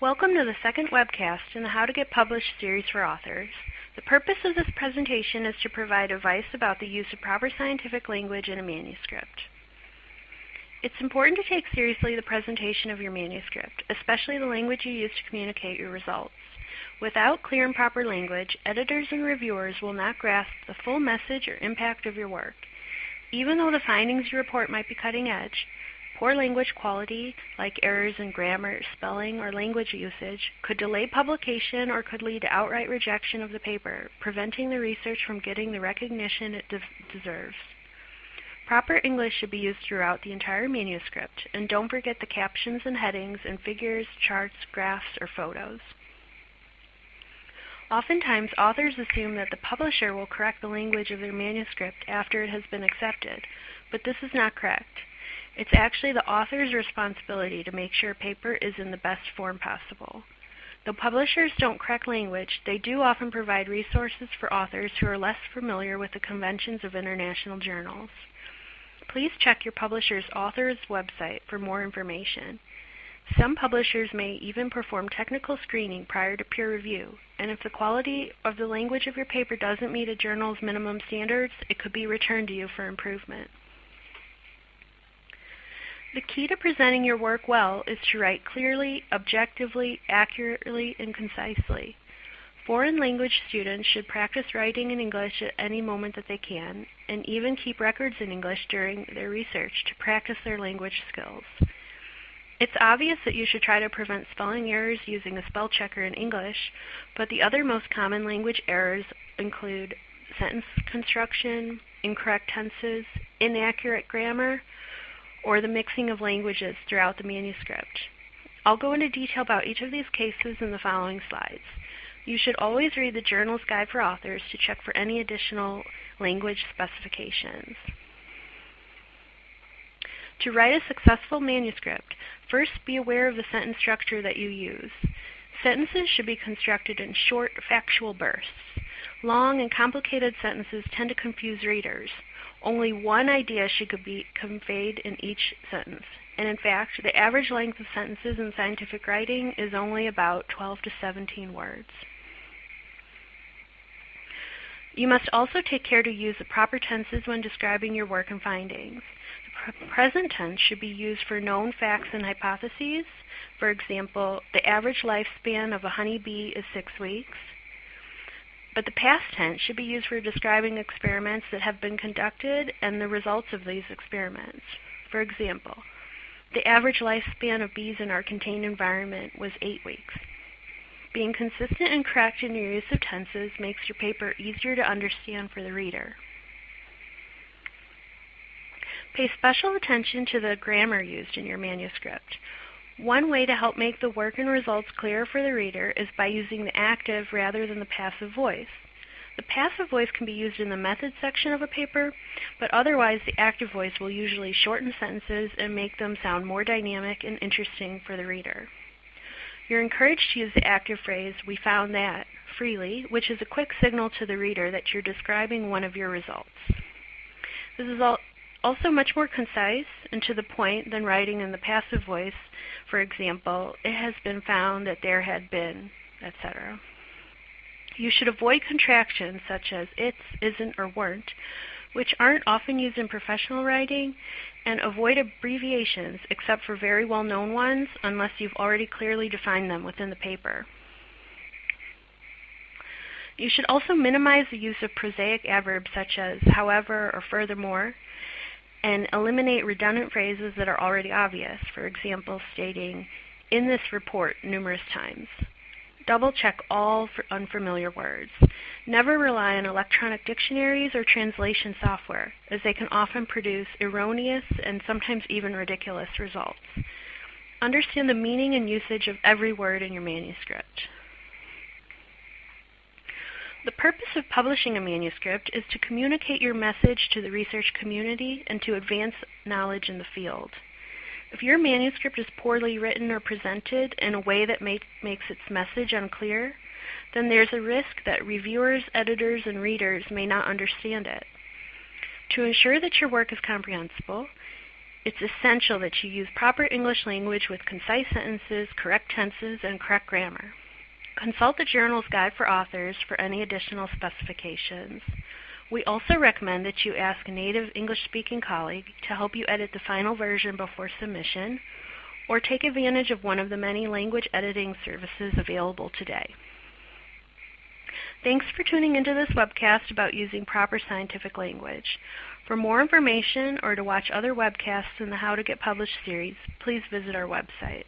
Welcome to the second webcast in the How to Get Published series for authors. The purpose of this presentation is to provide advice about the use of proper scientific language in a manuscript. It's important to take seriously the presentation of your manuscript, especially the language you use to communicate your results. Without clear and proper language, editors and reviewers will not grasp the full message or impact of your work. Even though the findings you report might be cutting edge, poor language quality, like errors in grammar, spelling, or language usage, could delay publication or could lead to outright rejection of the paper, preventing the research from getting the recognition it deserves. Proper English should be used throughout the entire manuscript, and don't forget the captions and headings and figures, charts, graphs, or photos. Oftentimes, authors assume that the publisher will correct the language of their manuscript after it has been accepted, but this is not correct. It's actually the author's responsibility to make sure paper is in the best form possible. Though publishers don't correct language, they do often provide resources for authors who are less familiar with the conventions of international journals. Please check your publisher's author's website for more information. Some publishers may even perform technical screening prior to peer review, and if the quality of the language of your paper doesn't meet a journal's minimum standards, it could be returned to you for improvement. The key to presenting your work well is to write clearly, objectively, accurately, and concisely. Foreign language students should practice writing in English at any moment that they can, and even keep records in English during their research to practice their language skills. It's obvious that you should try to prevent spelling errors using a spell checker in English, but the other most common language errors include sentence construction, incorrect tenses, inaccurate grammar, or the mixing of languages throughout the manuscript. I'll go into detail about each of these cases in the following slides. You should always read the Journal's Guide for Authors to check for any additional language specifications. To write a successful manuscript, first be aware of the sentence structure that you use. Sentences should be constructed in short, factual bursts. Long and complicated sentences tend to confuse readers. Only one idea should be conveyed in each sentence. And in fact, the average length of sentences in scientific writing is only about 12 to 17 words. You must also take care to use the proper tenses when describing your work and findings. The present tense should be used for known facts and hypotheses. For example, the average lifespan of a honeybee is 6 weeks. But the past tense should be used for describing experiments that have been conducted and the results of these experiments. For example, the average lifespan of bees in our contained environment was 8 weeks. Being consistent and correct in your use of tenses makes your paper easier to understand for the reader. Pay special attention to the grammar used in your manuscript. One way to help make the work and results clearer for the reader is by using the active rather than the passive voice. The passive voice can be used in the methods section of a paper, but otherwise the active voice will usually shorten sentences and make them sound more dynamic and interesting for the reader. You're encouraged to use the active phrase, "we found that," freely, which is a quick signal to the reader that you're describing one of your results. This is also much more concise and to the point than writing in the passive voice. For example, "it has been found that there had been," etc. You should avoid contractions such as "it's," "isn't," or "weren't," which aren't often used in professional writing, and avoid abbreviations except for very well-known ones unless you've already clearly defined them within the paper. You should also minimize the use of prosaic adverbs such as "however" or "furthermore," and eliminate redundant phrases that are already obvious, for example, stating "in this report" numerous times. Double-check all unfamiliar words. Never rely on electronic dictionaries or translation software, as they can often produce erroneous and sometimes even ridiculous results. Understand the meaning and usage of every word in your manuscript. The purpose of publishing a manuscript is to communicate your message to the research community and to advance knowledge in the field. If your manuscript is poorly written or presented in a way that makes its message unclear, then there's a risk that reviewers, editors, and readers may not understand it. To ensure that your work is comprehensible, It's essential that you use proper English language with concise sentences, correct tenses, and correct grammar. Consult the Journal's Guide for Authors for any additional specifications. We also recommend that you ask a native English-speaking colleague to help you edit the final version before submission, or take advantage of one of the many language editing services available today. Thanks for tuning into this webcast about using proper scientific language. For more information or to watch other webcasts in the How to Get Published series, please visit our website.